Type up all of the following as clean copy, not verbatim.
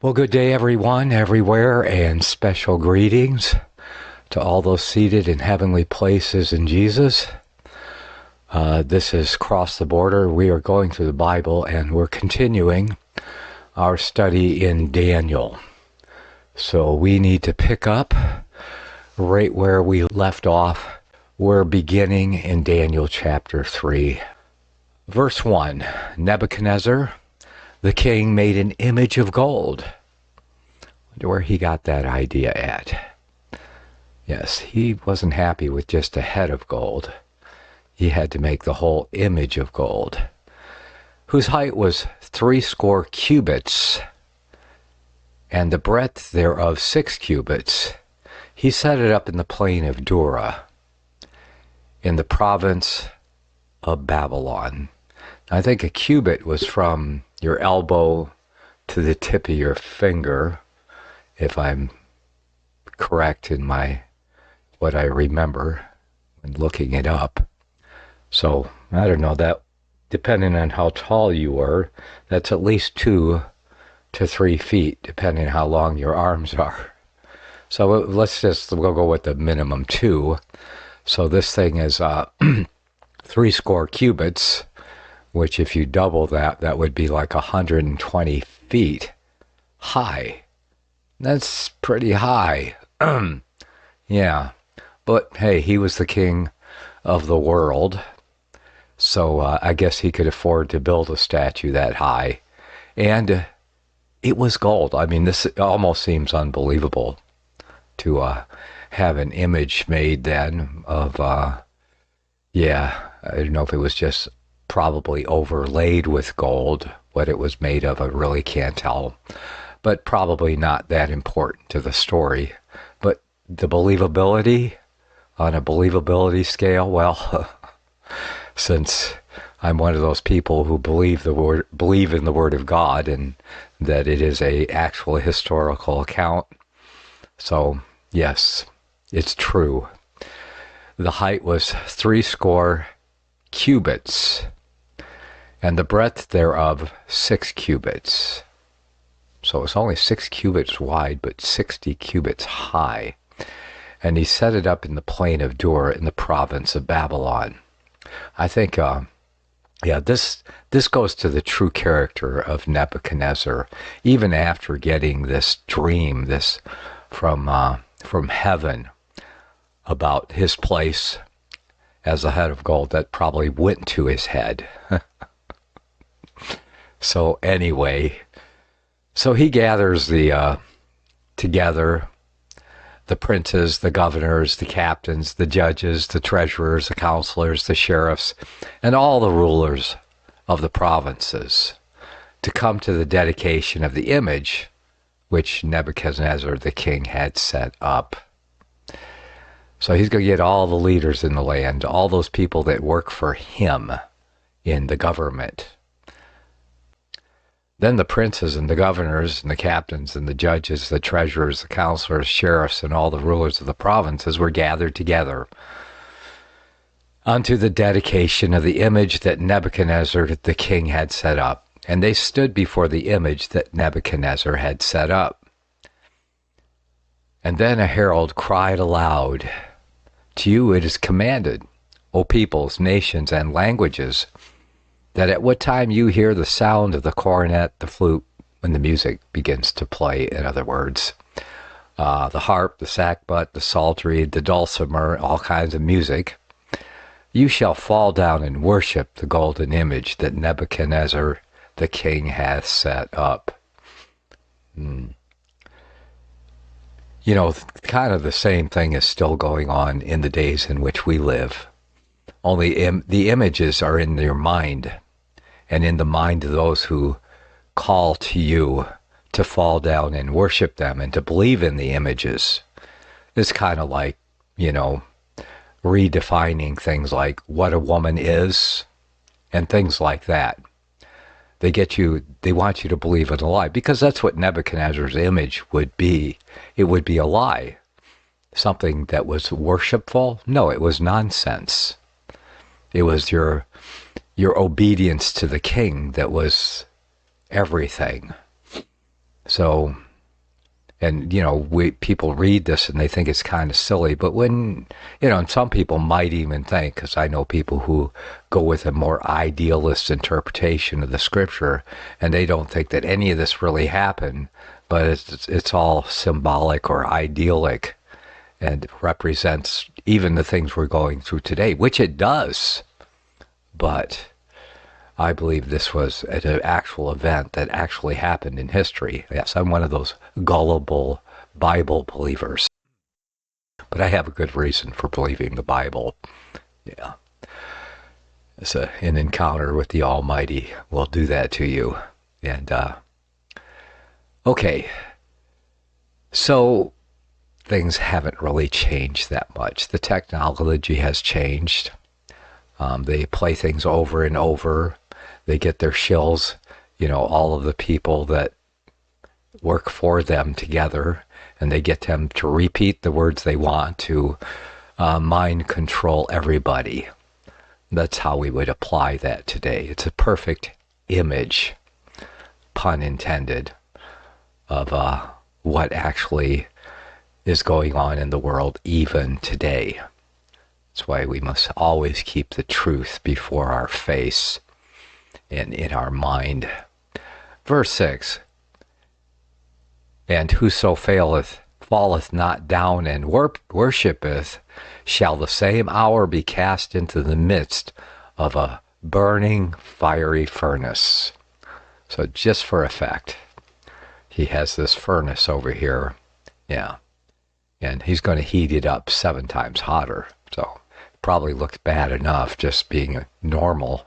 Well, good day, everyone, everywhere, and special greetings to all those seated in heavenly places in Jesus. This is Cross the Border. We are going through the Bible, and we're continuing our study in Daniel. So we need to pick up right where we left off. We're beginning in Daniel chapter 3. Verse 1, Nebuchadnezzar, the king, made an image of gold. Wonder where he got that idea at. Yes, he wasn't happy with just a head of gold. He had to make the whole image of gold, whose height was 60 cubits, and the breadth thereof 6 cubits. He set it up in the plain of Dura, in the province of Babylon. I think a cubit was from your elbow to the tip of your finger, if I'm correct in what I remember when looking it up. So, I don't know, that depending on how tall you were, that's at least 2 to 3 feet, depending on how long your arms are. So we'll go with the minimum 2. So this thing is 60 cubits, which if you double that, that would be like 120 feet high. That's pretty high. Yeah. But hey, he was the king of the world. So I guess he could afford to build a statue that high. And it was gold. I mean, this almost seems unbelievable to have an image made then of, I don't know if it was just probably overlaid with gold. What it was made of, I really can't tell. But probably not that important to the story. But the believability, on a believability scale, well, since I'm one of those people who believe in the Word of God and that it is a actual historical account. So, yes, it's true. The height was 60 cubits, and the breadth thereof 6 cubits. So it's only 6 cubits wide, but 60 cubits high. And he set it up in the plain of Dura in the province of Babylon. I think, this goes to the true character of Nebuchadnezzar. Even after getting this dream, this from heaven about his place as a head of gold, that probably went to his head. So anyway. So he gathers together the princes, the governors, the captains, the judges, the treasurers, the counselors, the sheriffs, and all the rulers of the provinces to come to the dedication of the image which Nebuchadnezzar the king had set up. So he's going to get all the leaders in the land, all those people that work for him in the government. Then the princes and the governors and the captains and the judges, the treasurers, the counselors, sheriffs, and all the rulers of the provinces were gathered together unto the dedication of the image that Nebuchadnezzar the king had set up. And they stood before the image that Nebuchadnezzar had set up. And then a herald cried aloud, "To you it is commanded, O peoples, nations, and languages, that at what time you hear the sound of the cornet, the flute, when the music begins to play, in other words, the harp, the sackbut, the psaltery, the dulcimer, all kinds of music, you shall fall down and worship the golden image that Nebuchadnezzar the king hath set up." You know, kind of the same thing is still going on in the days in which we live. Only the images are in your mind, and in the mind of those who call to you to fall down and worship them and to believe in the images. It's kind of like, redefining things like what a woman is and things like that. They want you to believe in a lie, because that's what Nebuchadnezzar's image would be. It would be a lie. Something that was worshipful? No, it was nonsense. It was your obedience to the king that was everything. So, and people read this and they think it's kind of silly, but when, and some people might even think, because I know people who go with a more idealist interpretation of the scripture, and they don't think that any of this really happened, but it's all symbolic or idyllic, and represents even the things we're going through today, which it does. But I believe this was an actual event that actually happened in history. Yes, I'm one of those gullible Bible believers, but I have a good reason for believing the Bible. Yeah, it's an encounter with the Almighty will do that to you. And okay, so things haven't really changed that much. The technology has changed. They play things over and over. They get their shills, all of the people that work for them together, and they get them to repeat the words they want to mind control everybody. That's how we would apply that today. It's a perfect image, pun intended, of what actually is going on in the world even today. That's why we must always keep the truth before our face and in our mind. Verse 6, and whoso falleth not down and worshipeth, shall the same hour be cast into the midst of a burning fiery furnace. So just for effect, he has this furnace over here. Yeah. And he's going to heat it up 7 times hotter. So it probably looks bad enough just being normal.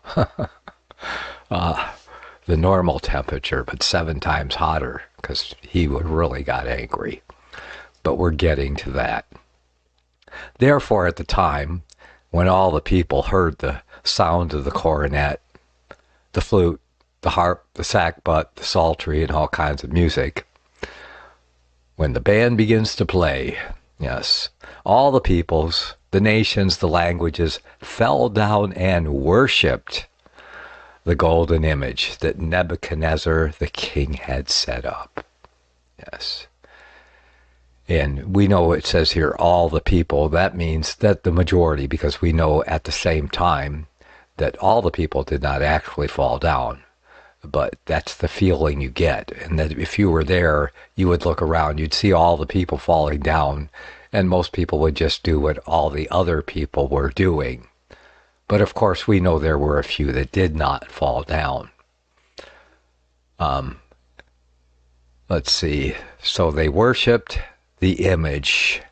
The normal temperature, but 7 times hotter, because he really got angry. But we're getting to that. Therefore, at the time, when all the people heard the sound of the cornet, the flute, the harp, the sackbut, the psaltery, and all kinds of music, when the band begins to play, yes, all the peoples, the nations, the languages fell down and worshipped the golden image that Nebuchadnezzar the king had set up. Yes. And we know it says here, all the people. That means that the majority, because we know at the same time that all the people did not actually fall down. But that's the feeling you get. And that if you were there, you would look around, you'd see all the people falling down, and most people would just do what all the other people were doing. But of course, we know there were a few that did not fall down. Let's see. So they worshipped the image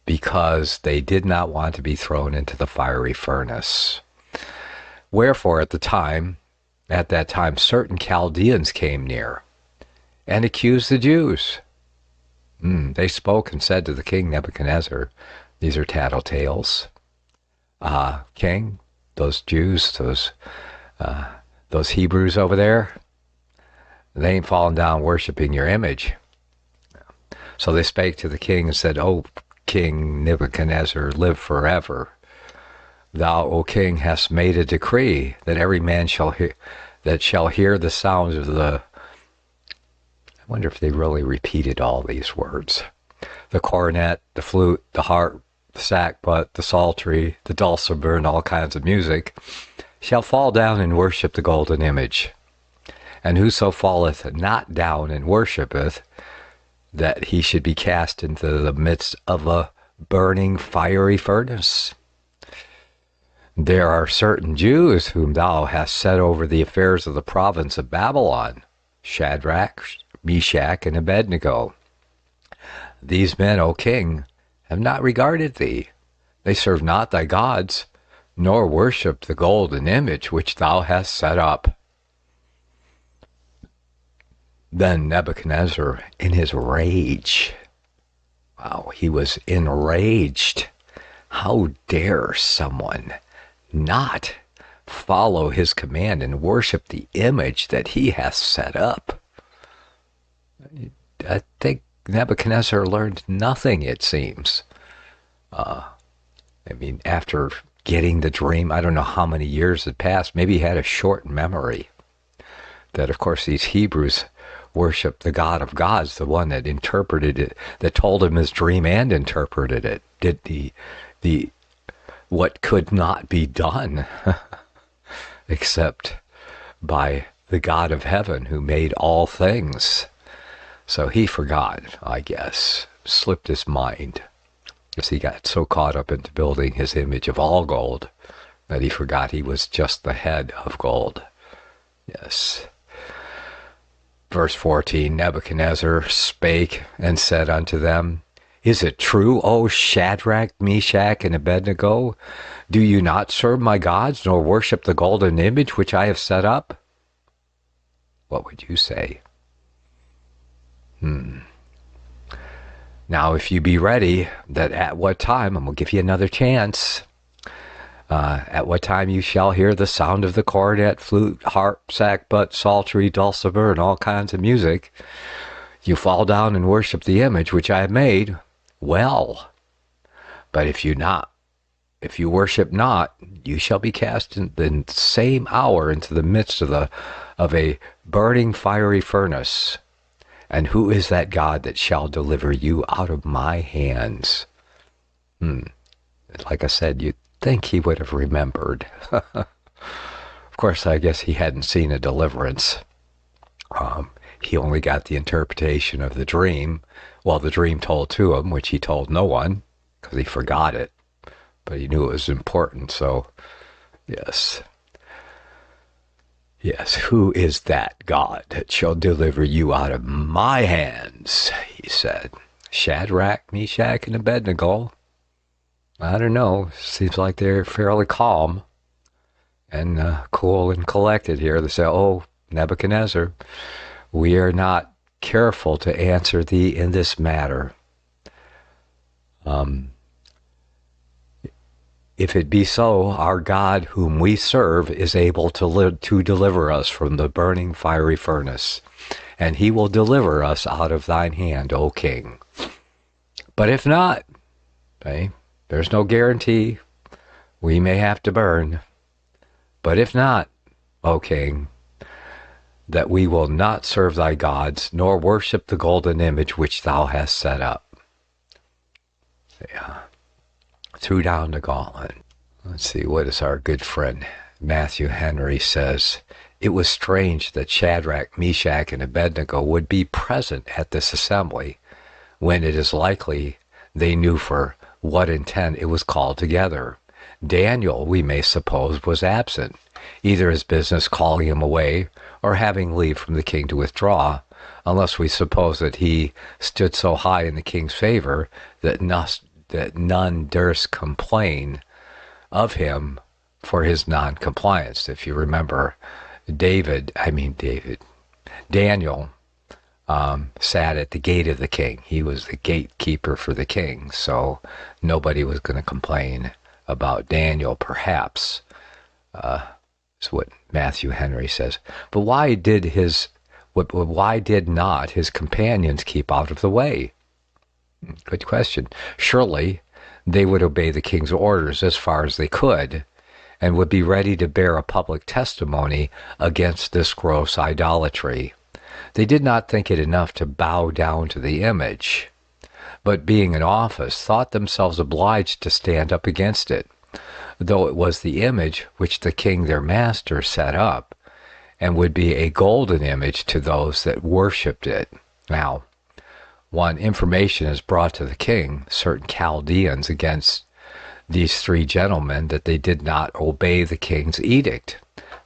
because they did not want to be thrown into the fiery furnace. Wherefore, at that time, certain Chaldeans came near and accused the Jews. They spoke and said to the king Nebuchadnezzar, these are tattletales. King, those Jews, those Hebrews over there, they ain't fallen down worshiping your image. So they spake to the king and said, O King Nebuchadnezzar, live forever. Thou, O king, hast made a decree that every man shall hear the sounds of the... I wonder if they really repeated all these words. The cornet, the flute, the harp, the sackbut, the psaltery, the dulcimer, and all kinds of music, shall fall down and worship the golden image. And whoso falleth not down and worshipeth, that he should be cast into the midst of a burning fiery furnace. There are certain Jews whom thou hast set over the affairs of the province of Babylon, Shadrach, Meshach, and Abednego. These men, O king, have not regarded thee. They serve not thy gods, nor worship the golden image which thou hast set up. Then Nebuchadnezzar, in his rage, he was enraged. How dare someone not follow his command and worship the image that he has set up? I think Nebuchadnezzar learned nothing, it seems. After getting the dream, I don't know how many years had passed. Maybe he had a short memory. That, of course, these Hebrews worship the God of gods, the one that interpreted it, that told him his dream and interpreted it, did the what could not be done except by the God of heaven who made all things. So he forgot, I guess, slipped his mind, because he got so caught up into building his image of all gold that he forgot he was just the head of gold. Yes. Verse 14, Nebuchadnezzar spake and said unto them, Is it true, O Shadrach, Meshach, and Abednego? Do you not serve my gods, nor worship the golden image which I have set up? What would you say? Now, if you be ready, that at what time, and we'll give you another chance, at what time you shall hear the sound of the cornet, flute, harp, sackbut, psaltery, dulcimer, and all kinds of music, you fall down and worship the image which I have made, well. But if you worship not, you shall be cast in the same hour into the midst of a burning fiery furnace. And who is that God that shall deliver you out of my hands? Like I said, you'd think he would have remembered. Of course, I guess he hadn't seen a deliverance. He only got the interpretation of the dream. Well, the dream told to him, which he told no one, because he forgot it. But he knew it was important, so yes. Yes, who is that God that shall deliver you out of my hands? He said. Shadrach, Meshach, and Abednego. I don't know. Seems like they're fairly calm and cool and collected here. They say, Oh, Nebuchadnezzar, we are not careful to answer thee in this matter. If it be so, our God whom we serve is able to deliver us from the burning fiery furnace, and he will deliver us out of thine hand, O king. But if not, there's no guarantee. We may have to burn. But if not, O king, that we will not serve thy gods, nor worship the golden image which thou hast set up. Yeah. Threw down the gauntlet. Let's see, what is our good friend Matthew Henry says? It was strange that Shadrach, Meshach, and Abednego would be present at this assembly, when it is likely they knew for what intent it was called together. Daniel, we may suppose, was absent, either his business calling him away, or having leave from the king to withdraw, unless we suppose that he stood so high in the king's favor that none durst complain of him for his non-compliance. If you remember, Daniel sat at the gate of the king. He was the gatekeeper for the king, so nobody was going to complain about Daniel, perhaps, is what Matthew Henry says. But why did not his companions keep out of the way? Good question. Surely they would obey the king's orders as far as they could, and would be ready to bear a public testimony against this gross idolatry. They did not think it enough to bow down to the image, but being in office, thought themselves obliged to stand up against it, though it was the image which the king their master set up, and would be a golden image to those that worshipped it. Now, one information is brought to the king, certain Chaldeans, against these three gentlemen, that they did not obey the king's edict.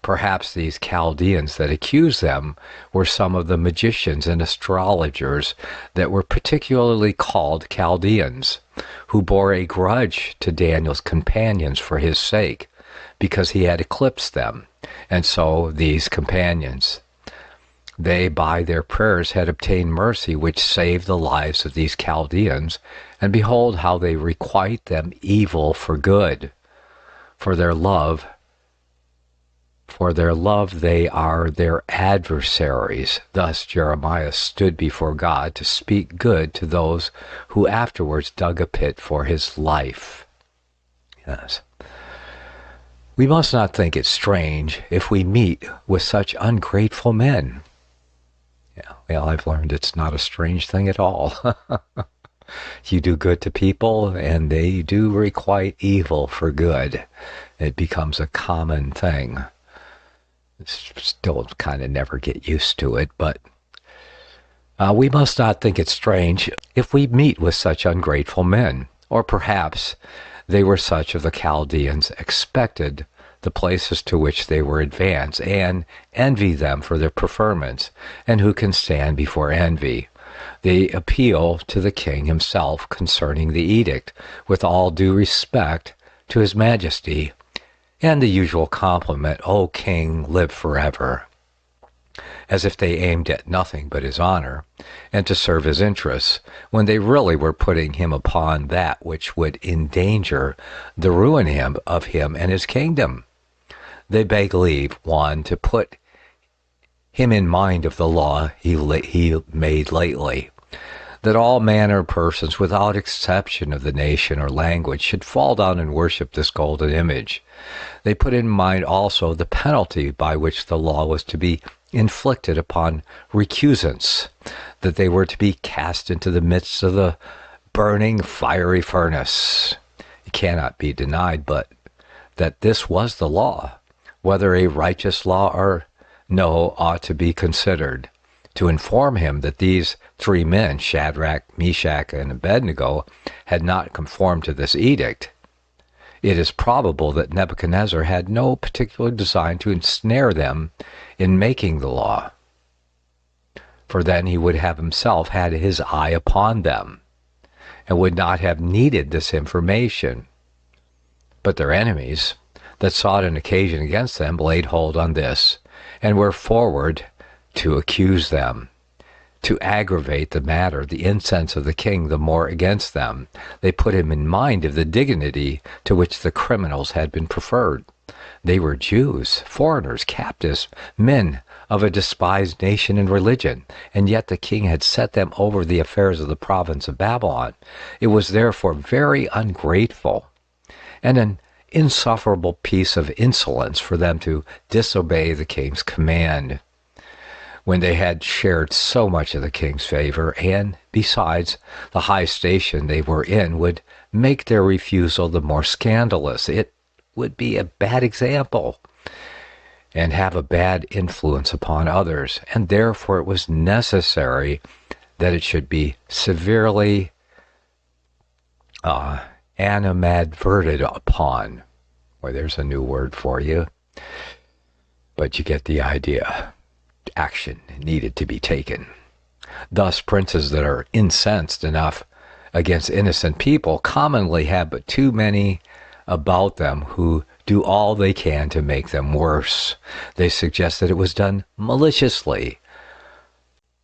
Perhaps these Chaldeans that accused them were some of the magicians and astrologers that were particularly called Chaldeans, who bore a grudge to Daniel's companions for his sake, because he had eclipsed them. And so these companions, they by their prayers had obtained mercy, which saved the lives of these Chaldeans. And behold how they requite them evil for good. For their love they are their adversaries. Thus Jeremiah stood before God to speak good to those who afterwards dug a pit for his life. Yes. We must not think it strange if we meet with such ungrateful men. Yeah. Well, I've learned it's not a strange thing at all. You do good to people, and they do requite evil for good. It becomes a common thing. Still kind of never get used to it, but we must not think it strange if we meet with such ungrateful men, or perhaps they were such of the Chaldeans expected the places to which they were advanced, and envy them for their preferments, and who can stand before envy. They appeal to the king himself concerning the edict, with all due respect to his majesty, and the usual compliment, "O king, live forever," as if they aimed at nothing but his honor, and to serve his interests, when they really were putting him upon that which would endanger the ruin of him and his kingdom. They beg leave, one, to put him in mind of the law he made lately, that all manner of persons, without exception of the nation or language, should fall down and worship this golden image. They put in mind also the penalty by which the law was to be inflicted upon recusants, that they were to be cast into the midst of the burning fiery furnace. It cannot be denied but that this was the law, whether a righteous law or no ought to be considered. To inform him that these three men, Shadrach, Meshach, and Abednego, had not conformed to this edict, it is probable that Nebuchadnezzar had no particular design to ensnare them in making the law, for then he would have himself had his eye upon them, and would not have needed this information. But their enemies, that sought an occasion against them, laid hold on this, and were forward to accuse them. To aggravate the matter, the incense of the king the more against them, they put him in mind of the dignity to which the criminals had been preferred. They were Jews, foreigners, captives, men of a despised nation and religion, and yet the king had set them over the affairs of the province of Babylon. It was therefore very ungrateful and an insufferable piece of insolence for them to disobey the king's command, when they had shared so much of the king's favor, and, besides, the high station they were in would make their refusal the more scandalous. It would be a bad example, and have a bad influence upon others, and therefore it was necessary that it should be severely animadverted upon. Well, there's a new word for you, but you get the idea. Action needed to be taken. Thus, princes that are incensed enough against innocent people commonly have but too many about them who do all they can to make them worse. They suggest that it was done maliciously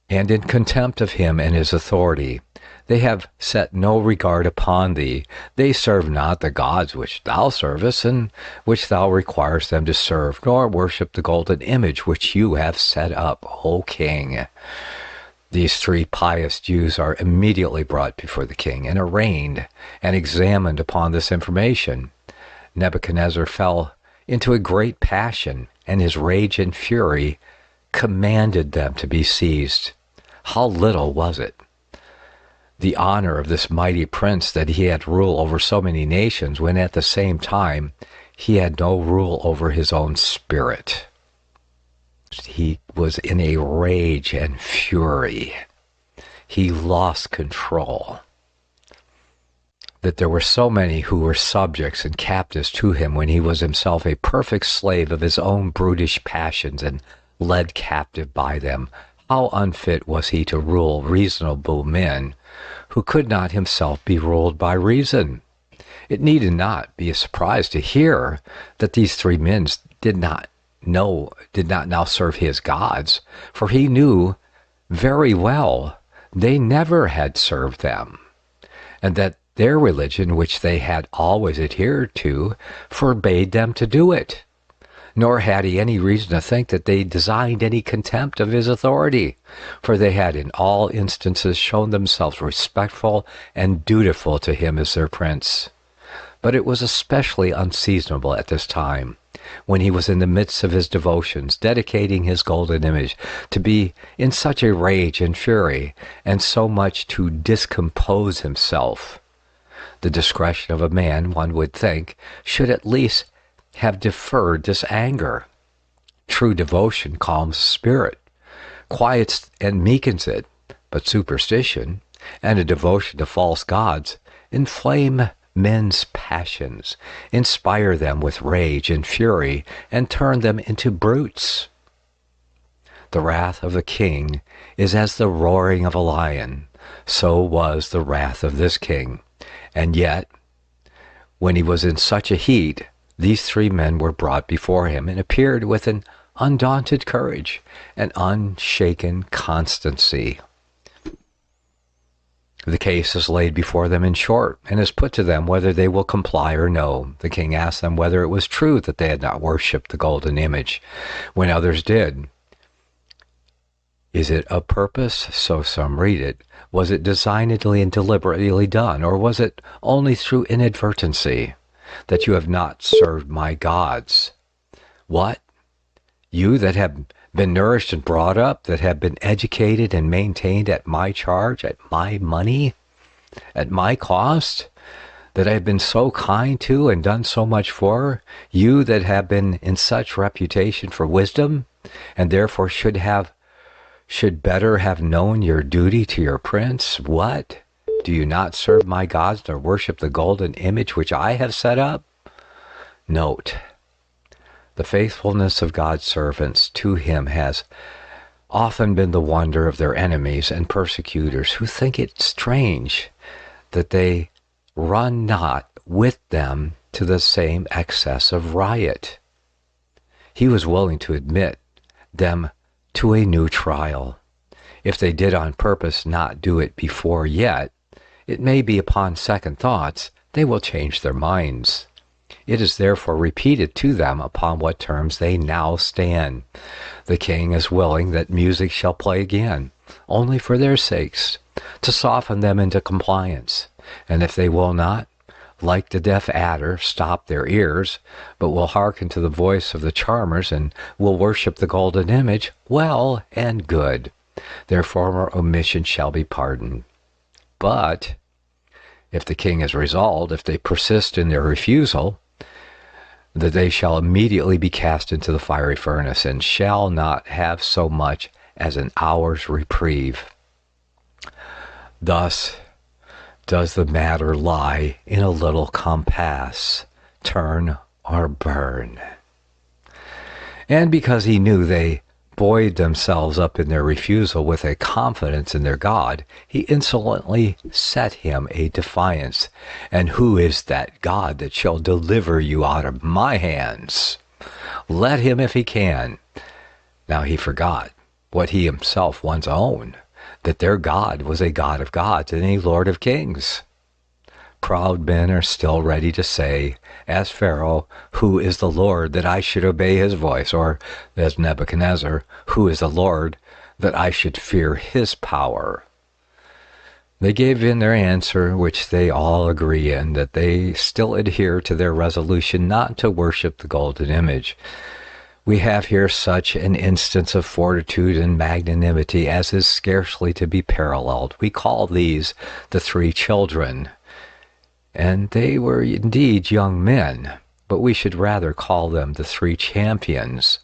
and in contempt of him and his authority. They have set no regard upon thee. They serve not the gods which thou servest, and which thou requirest them to serve, nor worship the golden image which you have set up, O king. These three pious Jews are immediately brought before the king, and arraigned and examined upon this information. Nebuchadnezzar fell into a great passion, and his rage and fury commanded them to be seized. How little was it the honor of this mighty prince that he had rule over so many nations, when at the same time he had no rule over his own spirit. He was in a rage and fury. He lost control. That there were so many who were subjects and captives to him, when he was himself a perfect slave of his own brutish passions and led captive by them. How unfit was he to rule reasonable men, who could not himself be ruled by reason? It needed not be a surprise to hear that these three men did not now serve his gods, for he knew very well they never had served them, and that their religion, which they had always adhered to, forbade them to do it. Nor had he any reason to think that they designed any contempt of his authority, for they had in all instances shown themselves respectful and dutiful to him as their prince. But it was especially unseasonable at this time, when he was in the midst of his devotions, dedicating his golden image, to be in such a rage and fury, and so much to discompose himself. The discretion of a man, one would think, should at least have deferred this anger. True devotion calms the spirit, quiets and meekens it, but superstition and a devotion to false gods inflame men's passions, inspire them with rage and fury, and turn them into brutes. The wrath of the king is as the roaring of a lion. So was the wrath of this king. And yet, when he was in such a heat, these three men were brought before him and appeared with an undaunted courage and unshaken constancy. The case is laid before them in short, and is put to them whether they will comply or no. The king asked them whether it was true that they had not worshipped the golden image, when others did. Is it a purpose? So some read it. Was it designedly and deliberately done, or was it only through inadvertency, that you have not served my gods? What? You that have been nourished and brought up, that have been educated and maintained at my charge, at my money, at my cost, that I have been so kind to and done so much for, you that have been in such reputation for wisdom, and therefore should better have known your duty to your prince. What? Do you not serve my gods nor worship the golden image which I have set up? Note, the faithfulness of God's servants to him has often been the wonder of their enemies and persecutors, who think it strange that they run not with them to the same excess of riot. He was willing to admit them to a new trial. If they did on purpose not do it before yet, it may be upon second thoughts they will change their minds. It is therefore repeated to them upon what terms they now stand. The king is willing that music shall play again, only for their sakes, to soften them into compliance. And if they will not, like the deaf adder, stop their ears, but will hearken to the voice of the charmers and will worship the golden image, well and good. Their former omission shall be pardoned. But if the king is resolved, if they persist in their refusal, that they shall immediately be cast into the fiery furnace, and shall not have so much as an hour's reprieve. Thus does the matter lie in a little compass, turn or burn. And because he knew they buoyed themselves up in their refusal with a confidence in their God, he insolently set him a defiance. And who is that God that shall deliver you out of my hands? Let him if he can. Now he forgot what he himself once owned, that their God was a God of gods and a Lord of kings. Proud men are still ready to say, as Pharaoh, who is the Lord that I should obey his voice? Or as Nebuchadnezzar, who is the Lord that I should fear his power? They gave in their answer, which they all agree in, that they still adhere to their resolution not to worship the golden image. We have here such an instance of fortitude and magnanimity as is scarcely to be paralleled. We call these the three children. And they were indeed young men, but we should rather call them the three champions,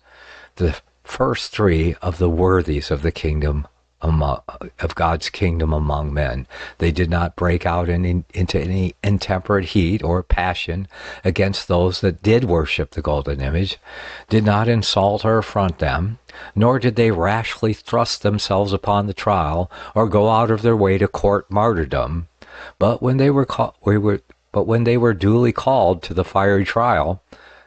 the first three of the worthies of the kingdom, of God's kingdom among men. They did not break out into any intemperate heat or passion against those that did worship the golden image, did not insult or affront them, nor did they rashly thrust themselves upon the trial or go out of their way to court martyrdom. But when they were duly called to the fiery trial,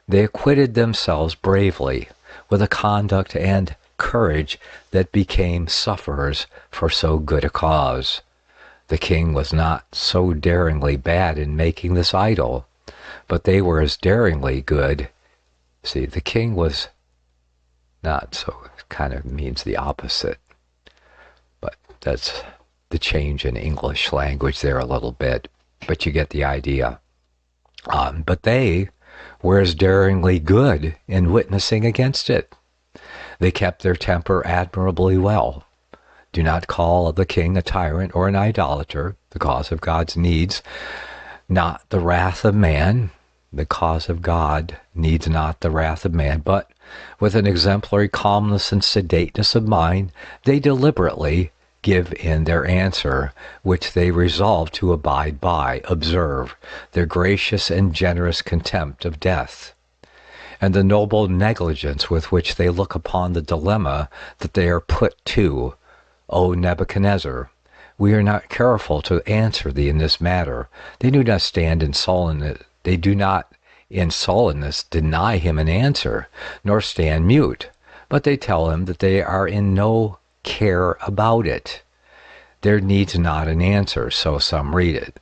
they acquitted themselves bravely, with a conduct and courage that became sufferers for so good a cause. The king was not so daringly bad in making this idol, but they were as daringly good. See, the king was not so, it kind of means the opposite, but that's the change in English language there a little bit, but you get the idea. But they were as daringly good in witnessing against it. They kept their temper admirably well. Do not call the king a tyrant or an idolater. The cause of God's needs not the wrath of man. The cause of God needs not the wrath of man, but with an exemplary calmness and sedateness of mind, they deliberately give in their answer, which they resolve to abide by. Observe their gracious and generous contempt of death, and the noble negligence with which they look upon the dilemma that they are put to. O Nebuchadnezzar, we are not careful to answer thee in this matter. They do not stand in sullenness. They do not in sullenness deny him an answer, nor stand mute, but they tell him that they are in no care about it. There needs not an answer, so some read it.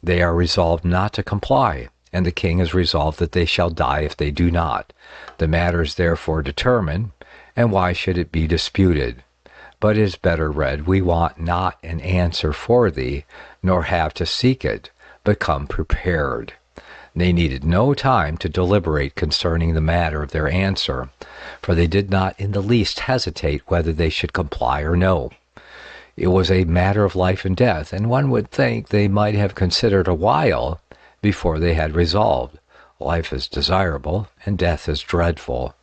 They are resolved not to comply, and the king is resolved that they shall die if they do not. The matter is therefore determined, and why should it be disputed? But it is better read, we want not an answer for thee, nor have to seek it, but come prepared. They needed no time to deliberate concerning the matter of their answer, for they did not in the least hesitate whether they should comply or no. It was a matter of life and death, and one would think they might have considered a while before they had resolved. Life is desirable, and death is dreadful.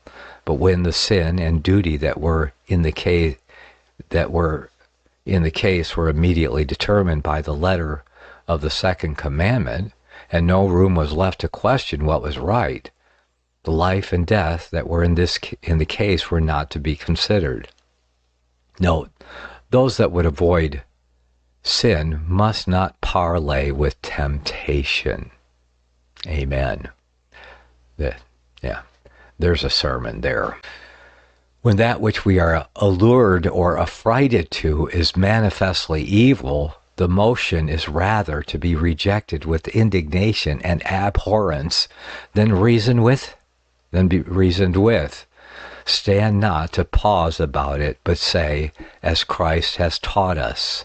But when the sin and duty that were in the case were immediately determined by the letter of the second commandment, and no room was left to question what was right, the life and death that were in the case were not to be considered. Note, those that would avoid sin must not parley with temptation. Amen. There's a sermon there. When that which we are allured or affrighted to is manifestly evil, the motion is rather to be rejected with indignation and abhorrence than be reasoned with. Stand not to pause about it, but say, as Christ has taught us,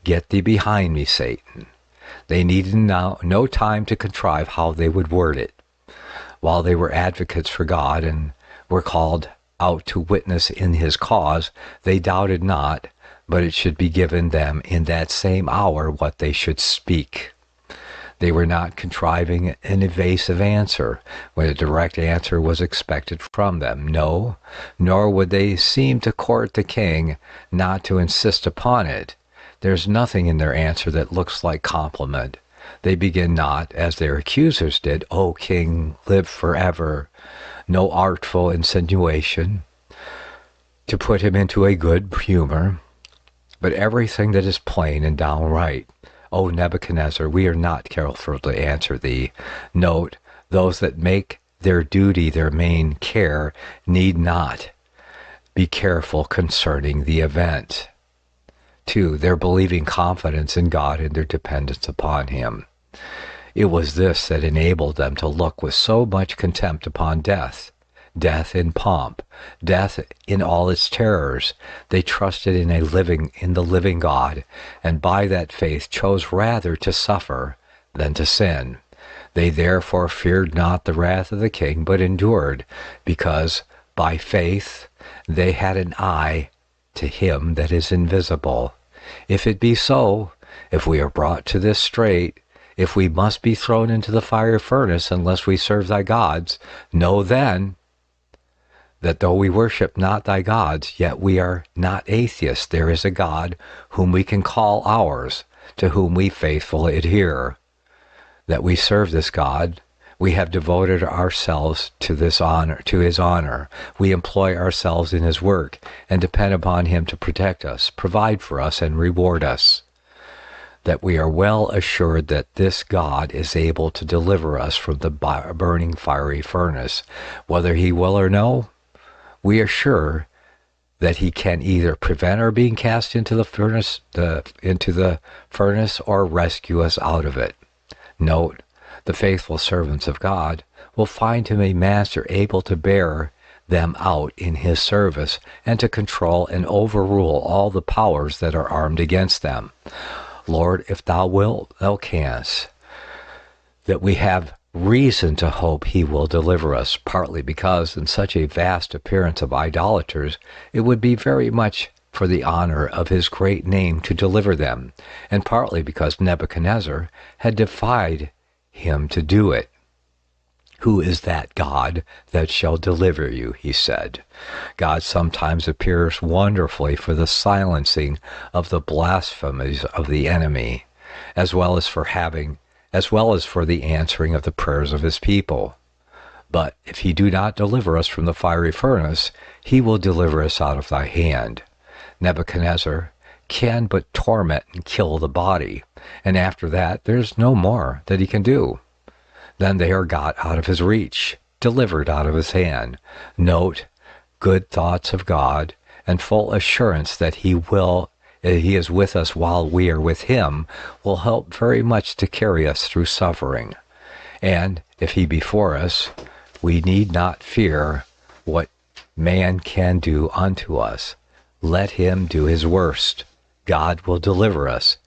get thee behind me, Satan. They needed no time to contrive how they would word it. While they were advocates for God and were called out to witness in his cause, they doubted not, but it should be given them in that same hour what they should speak. They were not contriving an evasive answer when a direct answer was expected from them. No, nor would they seem to court the king not to insist upon it. There's nothing in their answer that looks like compliment. They begin not, as their accusers did, O king, live forever. No artful insinuation to put him into a good humor, but everything that is plain and downright. O Nebuchadnezzar, we are not careful to answer thee. Note, those that make their duty their main care need not be careful concerning the event. 2. Their believing confidence in God and their dependence upon him. It was this that enabled them to look with so much contempt upon death. Death in pomp, death in all its terrors. They trusted in the living God, and by that faith chose rather to suffer than to sin. They therefore feared not the wrath of the king, but endured, because by faith they had an eye to him that is invisible. If it be so, if we are brought to this strait, if we must be thrown into the fire furnace unless we serve thy gods, know then that though we worship not thy gods, yet we are not atheists. There is a God whom we can call ours, to whom we faithfully adhere. That we serve this God, we have devoted ourselves to his honor. We employ ourselves in his work and depend upon him to protect us, provide for us, and reward us. That we are well assured that this God is able to deliver us from the burning fiery furnace. Whether he will or no, we are sure that he can either prevent our being cast into the furnace or rescue us out of it. Note, the faithful servants of God will find him a master able to bear them out in his service and to control and overrule all the powers that are armed against them. Lord, if thou wilt, thou canst. That we have reason to hope he will deliver us, partly because in such a vast appearance of idolaters, it would be very much for the honor of his great name to deliver them, and partly because Nebuchadnezzar had defied him to do it. Who is that God that shall deliver you, he said. God sometimes appears wonderfully for the silencing of the blasphemies of the enemy, as well as for the answering of the prayers of his people. But if he do not deliver us from the fiery furnace, he will deliver us out of thy hand. Nebuchadnezzar can but torment and kill the body, and after that there's no more that he can do. Then they are got out of his reach, delivered out of his hand. Note, good thoughts of God, and full assurance that he is with us while we are with him, will help very much to carry us through suffering. And if he be for us, we need not fear what man can do unto us. Let him do his worst. God will deliver us,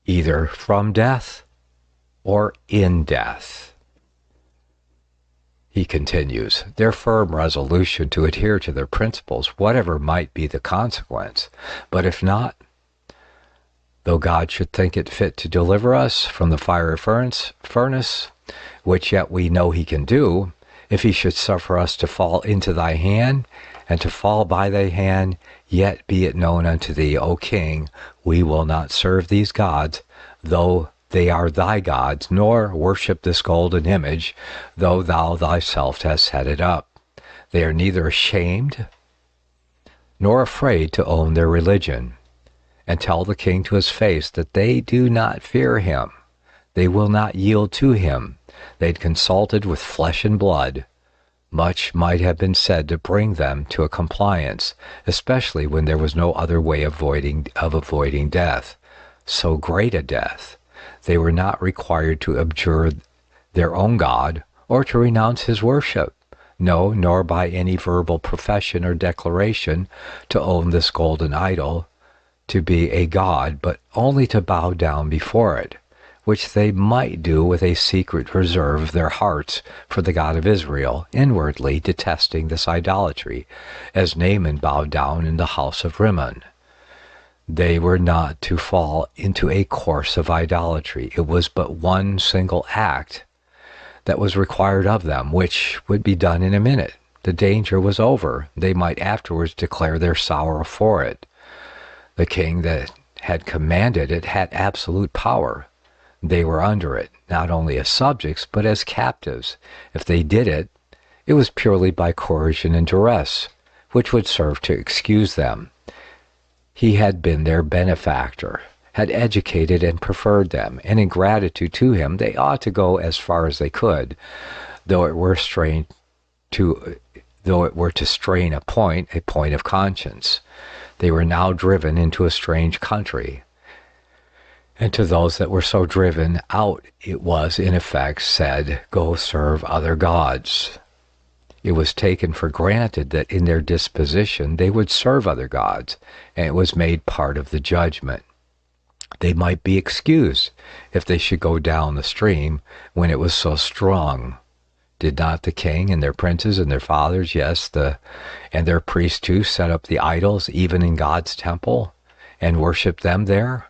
either from death or in death. He continues, their firm resolution to adhere to their principles, whatever might be the consequence. But if not, though God should think it fit to deliver us from the fiery furnace, which yet we know he can do, if he should suffer us to fall into thy hand, and to fall by thy hand, yet be it known unto thee, O king, we will not serve these gods, though they are thy gods, nor worship this golden image, though thou thyself hast set it up. They are neither ashamed nor afraid to own their religion, and tell the king to his face that they do not fear him. They will not yield to him. They had consulted with flesh and blood. Much might have been said to bring them to a compliance, especially when there was no other way of avoiding death, so great a death. They were not required to abjure their own God or to renounce his worship, no, nor by any verbal profession or declaration to own this golden idol to be a god, but only to bow down before it, which they might do with a secret reserve of their hearts for the God of Israel, inwardly detesting this idolatry, as Naaman bowed down in the house of Rimmon. They were not to fall into a course of idolatry. It was but one single act that was required of them, which would be done in a minute. The danger was over. They might afterwards declare their sorrow for it. The king that had commanded it had absolute power. They were under it, not only as subjects, but as captives. If they did it, it was purely by coercion and duress, which would serve to excuse them. He had been their benefactor, had educated and preferred them, and in gratitude to him they ought to go as far as they could, though it were to strain a point of conscience. They were now driven into a strange country, and to those that were so driven out it was in effect said, go serve other gods. It was taken for granted that in their disposition they would serve other gods, and it was made part of the judgment. They might be excused if they should go down the stream when it was so strong. Did not the king and their princes and their fathers, and their priests too, set up the idols even in God's temple and worship them there?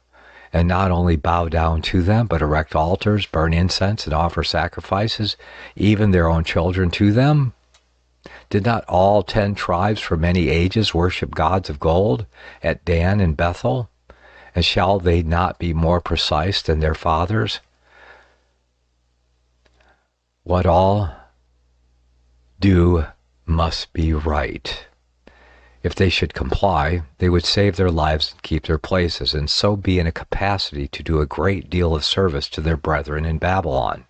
And not only bow down to them, but erect altars, burn incense, and offer sacrifices, even their own children to them? Did not all 10 tribes for many ages worship gods of gold at Dan and Bethel? And shall they not be more precise than their fathers? What all do must be right. If they should comply, they would save their lives and keep their places, and so be in a capacity to do a great deal of service to their brethren in Babylon,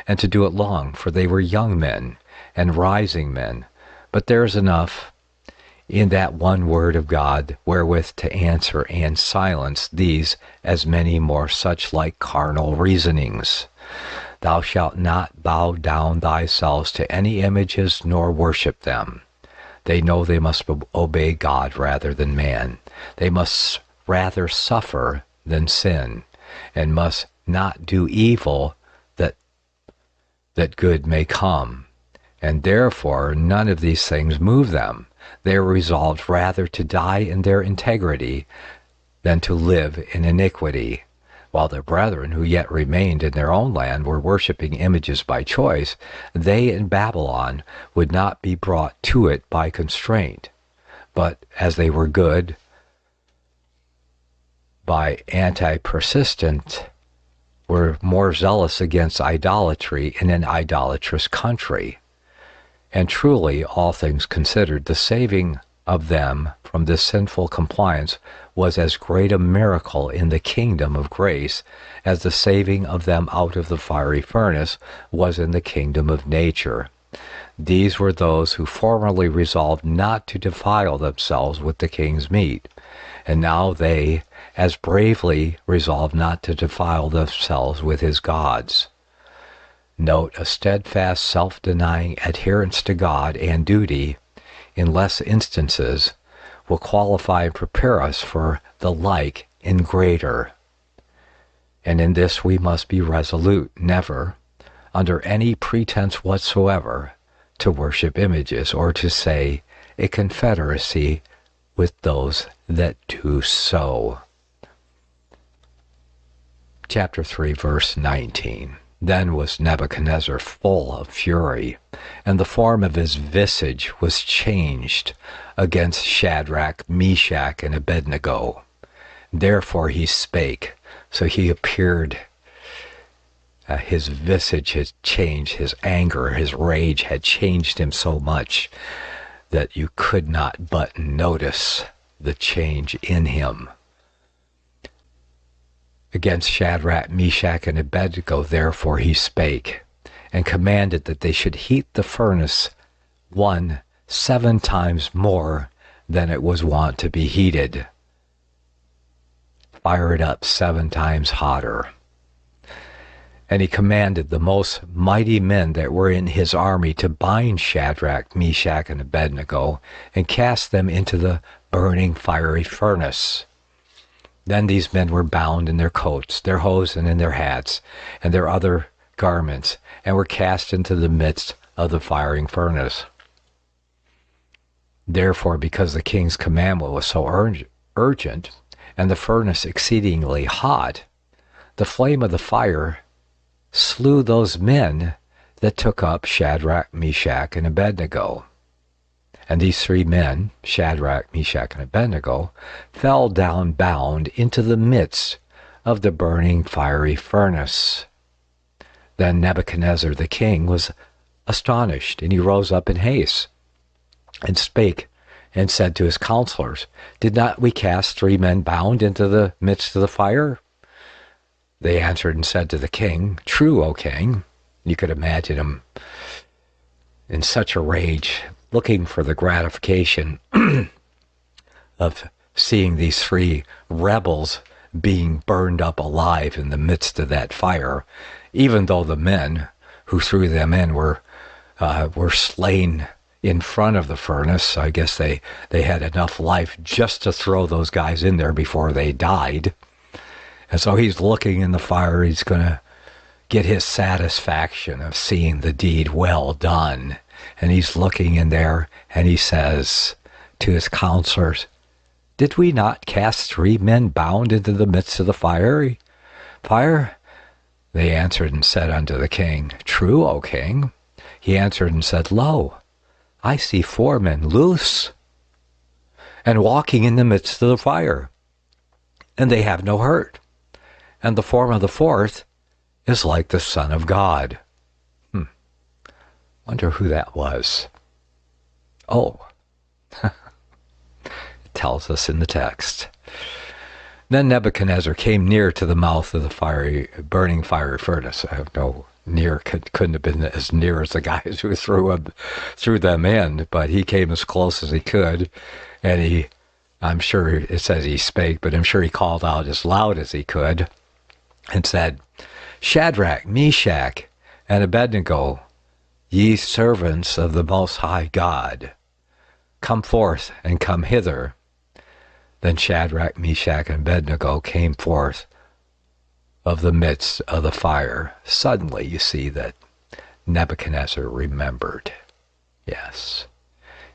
and to do it long, for they were young men and rising men. But there is enough in that one word of God wherewith to answer and silence these as many more such like carnal reasonings. Thou shalt not bow down thyself to any images nor worship them. They know they must obey God rather than man. They must rather suffer than sin, and must not do evil that good may come. And therefore none of these things move them. They are resolved rather to die in their integrity than to live in iniquity. While their brethren, who yet remained in their own land, were worshipping images by choice, they in Babylon would not be brought to it by constraint. But as they were good by anti-persistent, were more zealous against idolatry in an idolatrous country. And truly, all things considered, the saving of them from this sinful compliance was as great a miracle in the kingdom of grace as the saving of them out of the fiery furnace was in the kingdom of nature. These were those who formerly resolved not to defile themselves with the king's meat, and now they as bravely resolve not to defile themselves with his gods. Note, a steadfast, self-denying adherence to God and duty in less instances will qualify and prepare us for the like in greater. And in this we must be resolute, never, under any pretense whatsoever, to worship images or to say a confederacy with those that do so. Chapter 3, verse 19. Then was Nebuchadnezzar full of fury, and the form of his visage was changed against Shadrach, Meshach, and Abednego. Therefore he spake. So he appeared. His visage had changed, his anger, his rage had changed him so much that you could not but notice the change in him. Against Shadrach, Meshach, and Abednego, therefore he spake, and commanded that they should heat the furnace 7 times more than it was wont to be heated. Fire it up 7 times hotter. And he commanded the most mighty men that were in his army to bind Shadrach, Meshach, and Abednego, and cast them into the burning fiery furnace. Then these men were bound in their coats, their hose, and in their hats, and their other garments, and were cast into the midst of the firing furnace. Therefore, because the king's commandment was so urgent, and the furnace exceedingly hot, the flame of the fire slew those men that took up Shadrach, Meshach, and Abednego. And these 3 men, Shadrach, Meshach, and Abednego, fell down bound into the midst of the burning fiery furnace. Then Nebuchadnezzar the king was astonished, and he rose up in haste, and spake, and said to his counselors, Did not we cast 3 men bound into the midst of the fire? They answered and said to the king, True, O king. You could imagine him in such a rage, looking for the gratification of seeing these 3 rebels being burned up alive in the midst of that fire, even though the men who threw them in were slain in front of the furnace. I guess they had enough life just to throw those guys in there before they died. And so he's looking in the fire. He's going to get his satisfaction of seeing the deed well done. And he's looking in there, and he says to his counselors, Did we not cast 3 men bound into the midst of the fire? They answered and said unto the king, True, O king. He answered and said, Lo, I see 4 men loose, and walking in the midst of the fire, and they have no hurt. And the form of the 4th is like the Son of God. Wonder who that was. Oh, it tells us in the text. Then Nebuchadnezzar came near to the mouth of the burning fiery furnace. I have no near, couldn't have been as near as the guys who threw them in, but he came as close as he could, and I'm sure it says he spake, but I'm sure he called out as loud as he could, and said, Shadrach, Meshach, and Abednego, ye servants of the Most High God, come forth and come hither. Then Shadrach, Meshach, and Abednego came forth of the midst of the fire. Suddenly you see that Nebuchadnezzar remembered. Yes,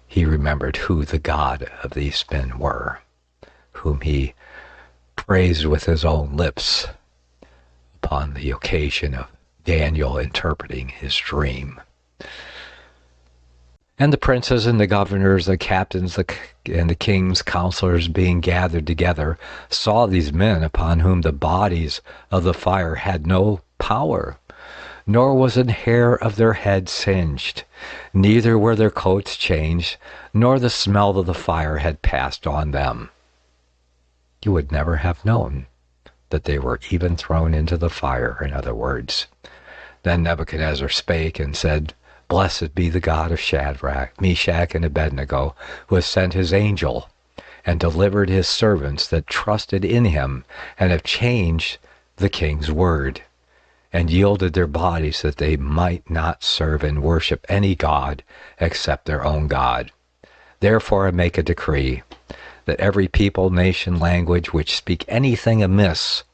he remembered who the God of these men were, whom he praised with his own lips upon the occasion of Daniel interpreting his dream. And the princes and the governors, the captains, and the king's counselors being gathered together saw these men upon whom the bodies of the fire had no power, nor was an hair of their head singed, neither were their coats changed, nor the smell of the fire had passed on them. You would never have known that they were even thrown into the fire, in other words. Then Nebuchadnezzar spake and said, Blessed be the God of Shadrach, Meshach, and Abednego, who has sent his angel and delivered his servants that trusted in him and have changed the king's word and yielded their bodies that they might not serve and worship any god except their own God. Therefore I make a decree that every people, nation, language which speak anything amiss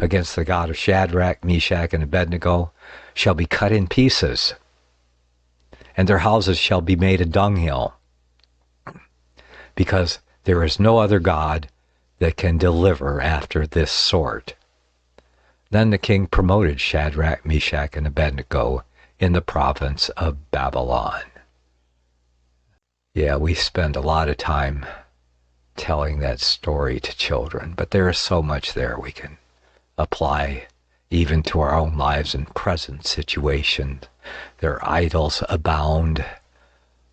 against the God of Shadrach, Meshach, and Abednego shall be cut in pieces, and their houses shall be made a dunghill, because there is no other God that can deliver after this sort. Then the king promoted Shadrach, Meshach, and Abednego in the province of Babylon. Yeah, we spend a lot of time telling that story to children, but there is so much there we can apply even to our own lives and present situations. Their idols abound.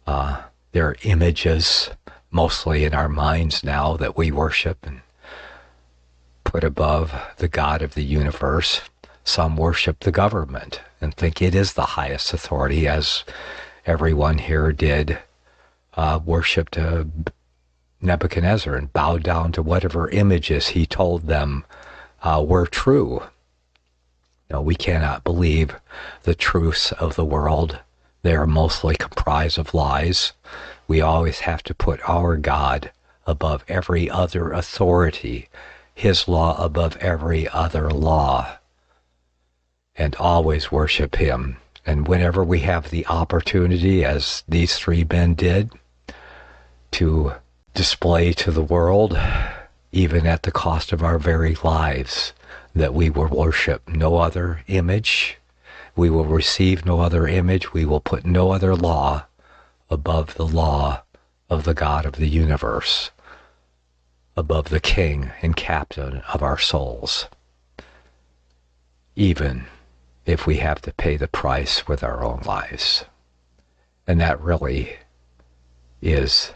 There are images, mostly in our minds now, that we worship and put above the God of the universe. Some worship the government and think it is the highest authority, as everyone here did, worshipped Nebuchadnezzar and bowed down to whatever images he told them were true. No, we cannot believe the truths of the world. They are mostly comprised of lies. We always have to put our God above every other authority, his law above every other law, and always worship him. And whenever we have the opportunity, as these three men did, to display to the world, even at the cost of our very lives, that we will worship no other image, we will receive no other image, we will put no other law above the law of the God of the universe, above the King and Captain of our souls, even if we have to pay the price with our own lives. And that really is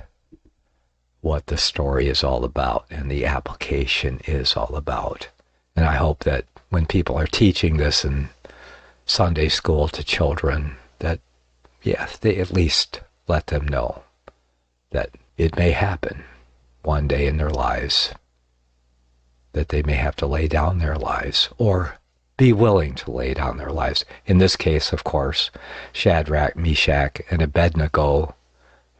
what the story is all about and the application is all about. And I hope that when people are teaching this in Sunday school to children, that, they at least let them know that it may happen one day in their lives, that they may have to lay down their lives or be willing to lay down their lives. In this case, of course, Shadrach, Meshach, and Abednego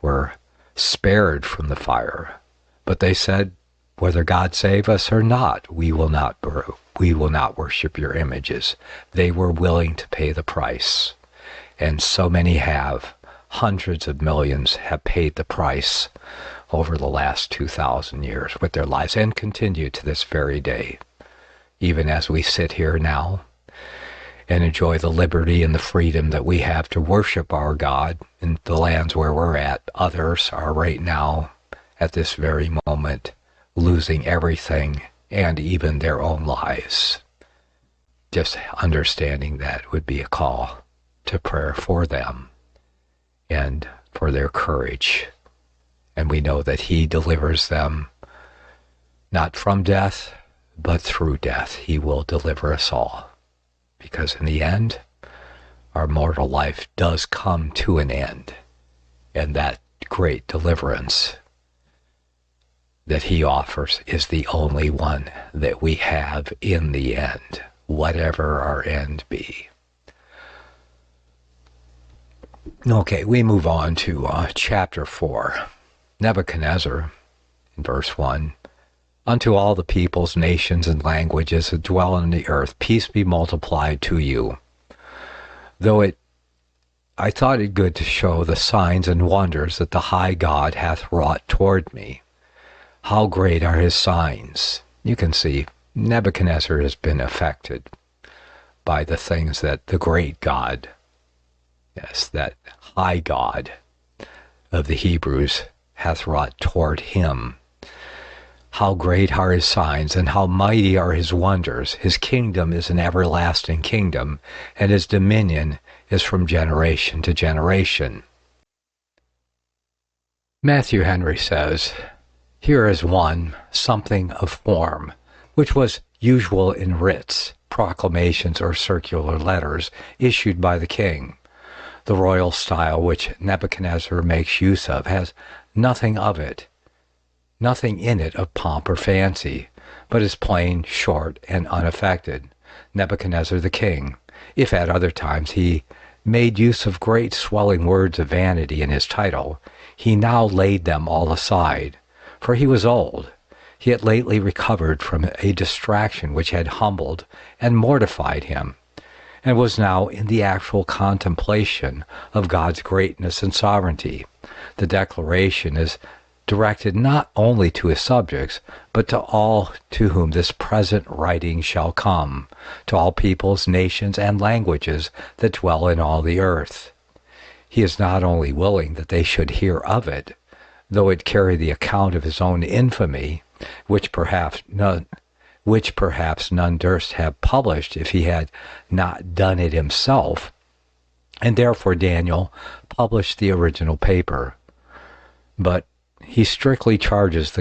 were spared from the fire, but they said, whether God save us or not, we will not worship your images. They were willing to pay the price, and so many have. Hundreds of millions have paid the price over the last 2,000 years with their lives, and continue to this very day, even as we sit here now and enjoy the liberty and the freedom that we have to worship our God in the lands where we're at. Others are right now, at this very moment, losing everything and even their own lives. Just understanding that would be a call to prayer for them and for their courage. And we know that he delivers them not from death, but through death. He will deliver us all. Because in the end, our mortal life does come to an end. And that great deliverance that he offers is the only one that we have in the end, whatever our end be. Okay, we move on to chapter 4. Nebuchadnezzar, in verse 1, unto all the peoples, nations, and languages that dwell on the earth, peace be multiplied to you. Though it I thought it good to show the signs and wonders that the high God hath wrought toward me. How great are his signs! You can see Nebuchadnezzar has been affected by the things that the great God, yes, that high God of the Hebrews hath wrought toward him. How great are his signs, and how mighty are his wonders. His kingdom is an everlasting kingdom, and his dominion is from generation to generation. Matthew Henry says, here is one, something of form, which was usual in writs, proclamations, or circular letters issued by the king. The royal style which Nebuchadnezzar makes use of has nothing in it of pomp or fancy, but is plain, short, and unaffected. Nebuchadnezzar the king, if at other times he made use of great swelling words of vanity in his title, he now laid them all aside, for he was old. He had lately recovered from a distraction which had humbled and mortified him, and was now in the actual contemplation of God's greatness and sovereignty. The declaration is directed not only to his subjects, but to all to whom this present writing shall come, to all peoples, nations, and languages that dwell in all the earth. He is not only willing that they should hear of it, though it carry the account of his own infamy, which perhaps none durst have published if he had not done it himself, and therefore Daniel published the original paper. But he strictly charges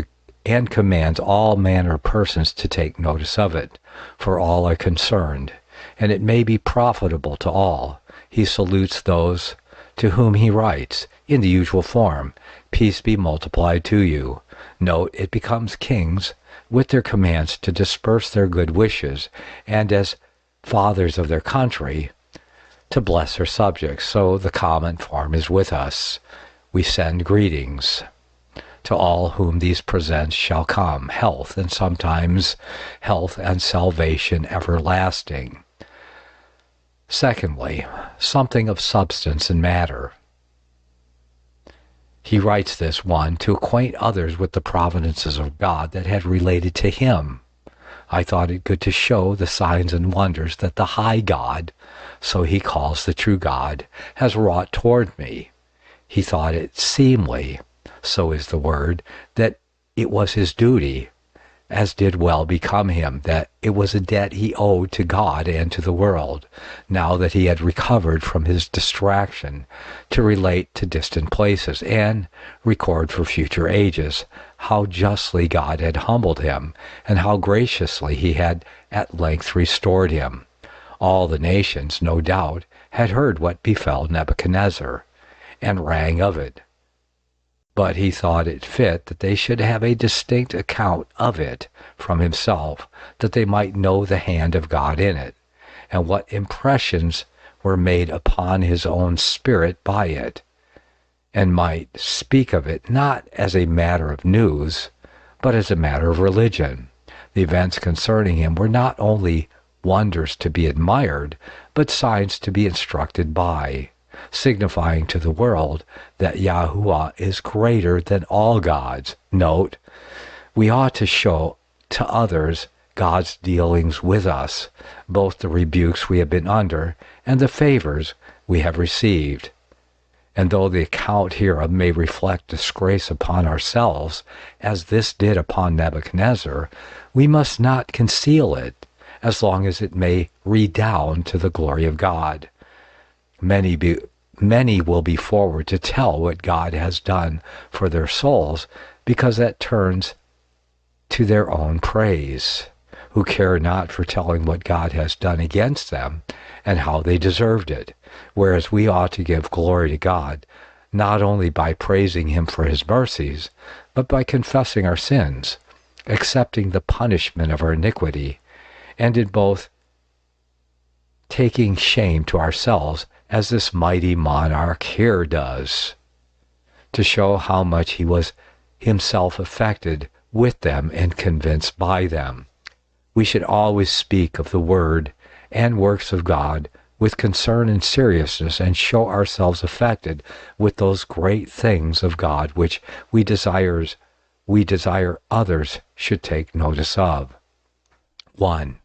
and commands all manner of persons to take notice of it, for all are concerned, and it may be profitable to all. He salutes those to whom he writes, in the usual form, peace be multiplied to you. Note, it becomes kings, with their commands to disperse their good wishes, and as fathers of their country, to bless their subjects. So the common form is with us. We send greetings. To all whom these presents shall come, health, and sometimes health and salvation everlasting. Secondly, something of substance and matter. He writes this one to acquaint others with the providences of God that had related to him. I thought it good to show the signs and wonders that the high God, so he calls the true God, has wrought toward me. He thought it seemly, so is the word, that it was his duty, as did well become him, that it was a debt he owed to God and to the world, now that he had recovered from his distraction, to relate to distant places, and record for future ages how justly God had humbled him, and how graciously he had at length restored him. All the nations, no doubt, had heard what befell Nebuchadnezzar, and rang of it. But he thought it fit that they should have a distinct account of it from himself, that they might know the hand of God in it, and what impressions were made upon his own spirit by it, and might speak of it not as a matter of news, but as a matter of religion. The events concerning him were not only wonders to be admired, but signs to be instructed by, signifying to the world that Yahuwah is greater than all gods. Note, we ought to show to others God's dealings with us, both the rebukes we have been under and the favors we have received. And though the account hereof may reflect disgrace upon ourselves, as this did upon Nebuchadnezzar, we must not conceal it, as long as it may redound to the glory of God. Many will be forward to tell what God has done for their souls, because that turns to their own praise, who care not for telling what God has done against them and how they deserved it, whereas we ought to give glory to God, not only by praising him for his mercies, but by confessing our sins, accepting the punishment of our iniquity, and in both taking shame to ourselves, as this mighty monarch here does, to show how much he was himself affected with them and convinced by them. We should always speak of the word and works of God with concern and seriousness and show ourselves affected with those great things of God which we desire others should take notice of. 1.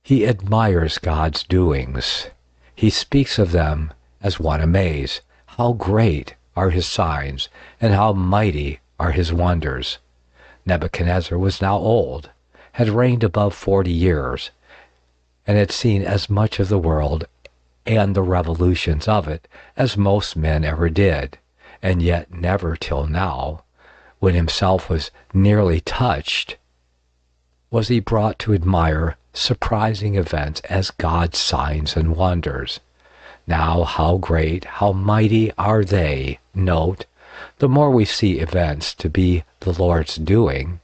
He admires God's doings. He speaks of them as one amazed. How great are his signs, and how mighty are his wonders. Nebuchadnezzar was now old, had reigned above 40 years, and had seen as much of the world and the revolutions of it as most men ever did, and yet never till now, when himself was nearly touched, was he brought to admire surprising events as God's signs and wonders. Now how great, how mighty are they, note, the more we see events to be the Lord's doing,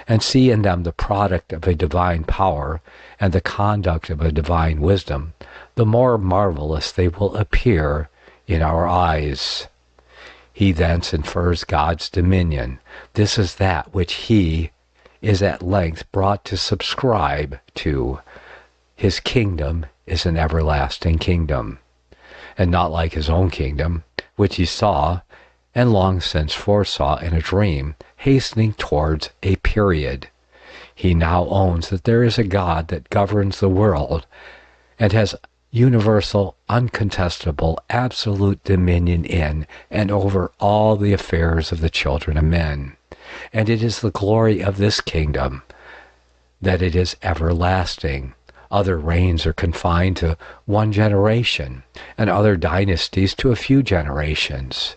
and see in them the product of a divine power and the conduct of a divine wisdom, the more marvelous they will appear in our eyes. He thence infers God's dominion. This is that which he is at length brought to subscribe to. His kingdom is an everlasting kingdom, and not like his own kingdom, which he saw and long since foresaw in a dream, hastening towards a period. He now owns that there is a God that governs the world and has universal, uncontestable, absolute dominion in and over all the affairs of the children of men. And it is the glory of this kingdom that it is everlasting. Other reigns are confined to one generation, and other dynasties to a few generations.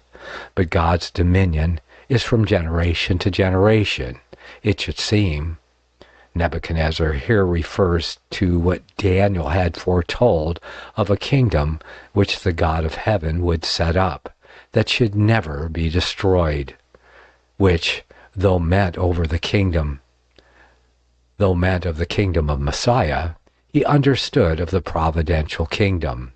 But God's dominion is from generation to generation, it should seem. Nebuchadnezzar here refers to what Daniel had foretold of a kingdom which the God of heaven would set up, that should never be destroyed, which, though meant of the kingdom of Messiah, he understood of the providential kingdom.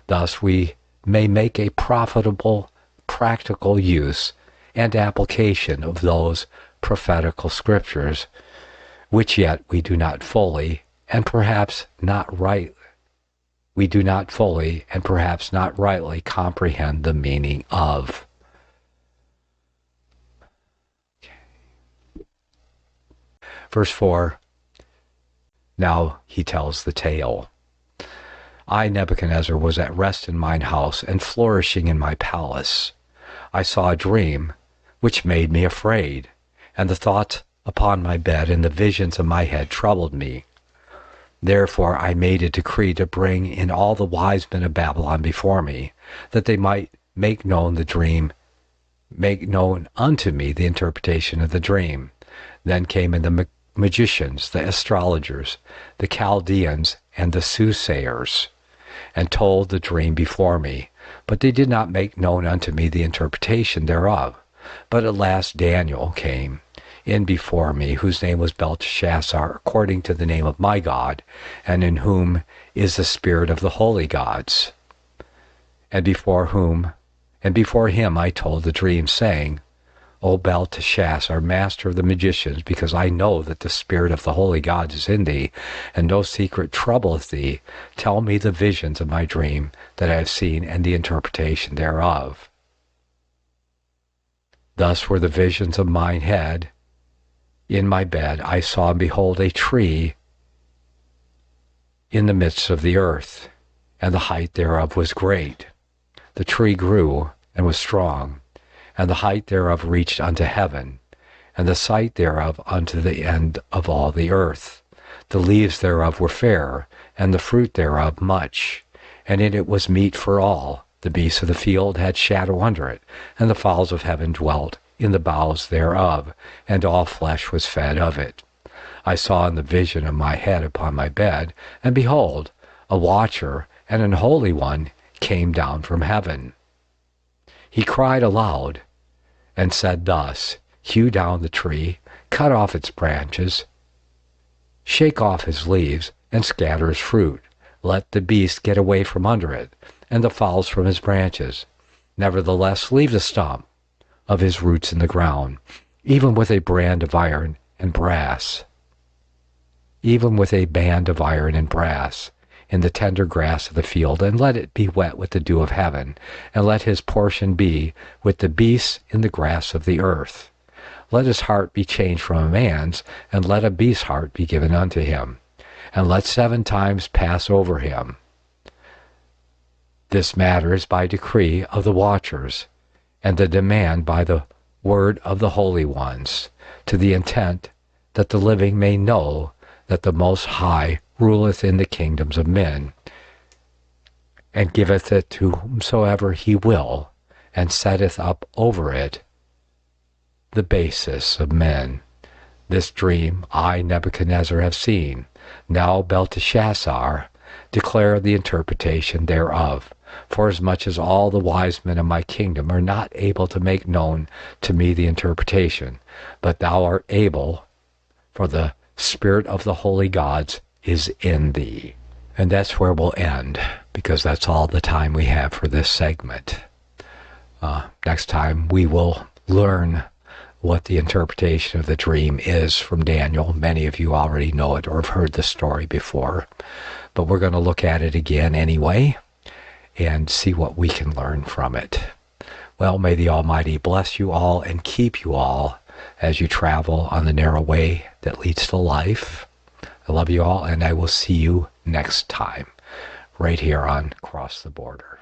Thus we may make a profitable, practical use and application of those prophetical scriptures, which yet we do not fully and perhaps not rightly comprehend the meaning of. Verse 4, now he tells the tale. I, Nebuchadnezzar, was at rest in mine house and flourishing in my palace. I saw a dream which made me afraid, and the thoughts upon my bed and the visions of my head troubled me. Therefore I made a decree to bring in all the wise men of Babylon before me, that they might make known unto me the interpretation of the dream. Then came in the magicians, the astrologers, the Chaldeans, and the soothsayers, and told the dream before me. But they did not make known unto me the interpretation thereof. But at last Daniel came in before me, whose name was Belteshazzar, according to the name of my God, and in whom is the spirit of the holy gods. And before him I told the dream, saying, O Belteshazzar, master of the magicians, because I know that the spirit of the holy gods is in thee, and no secret troubleth thee, tell me the visions of my dream that I have seen, and the interpretation thereof. Thus were the visions of mine head. In my bed I saw and behold a tree in the midst of the earth, and the height thereof was great. The tree grew and was strong, and the height thereof reached unto heaven, and the sight thereof unto the end of all the earth. The leaves thereof were fair, and the fruit thereof much, and in it was meat for all. The beasts of the field had shadow under it, and the fowls of heaven dwelt in the boughs thereof, and all flesh was fed of it. I saw in the vision of my head upon my bed, and behold, a watcher and an holy one came down from heaven. He cried aloud, and said thus, hew down the tree, cut off its branches, shake off his leaves, and scatter his fruit. Let the beast get away from under it, and the fowls from his branches. Nevertheless, leave the stump of his roots in the ground, even with a brand of iron and brass. in the tender grass of the field, and let it be wet with the dew of heaven, and let his portion be with the beasts in the grass of the earth. Let his heart be changed from a man's, and let a beast's heart be given unto him, and let 7 times pass over him. This matter is by decree of the watchers, and the demand by the word of the holy ones, to the intent that the living may know that the Most High ruleth in the kingdoms of men, and giveth it to whomsoever he will, and setteth up over it the basis of men. This dream I, Nebuchadnezzar, have seen. Now Belteshazzar, declare the interpretation thereof, forasmuch as all the wise men of my kingdom are not able to make known to me the interpretation, but thou art able, for the spirit of the holy gods is in thee. And that's where we'll end, because that's all the time we have for this segment. Next time we will learn what the interpretation of the dream is from Daniel. Many of you already know it or have heard the story before, but we're going to look at it again anyway and see what we can learn from it. Well, may the Almighty bless you all and keep you all as you travel on the narrow way that leads to life. I love you all, and I will see you next time right here on Cross the Border.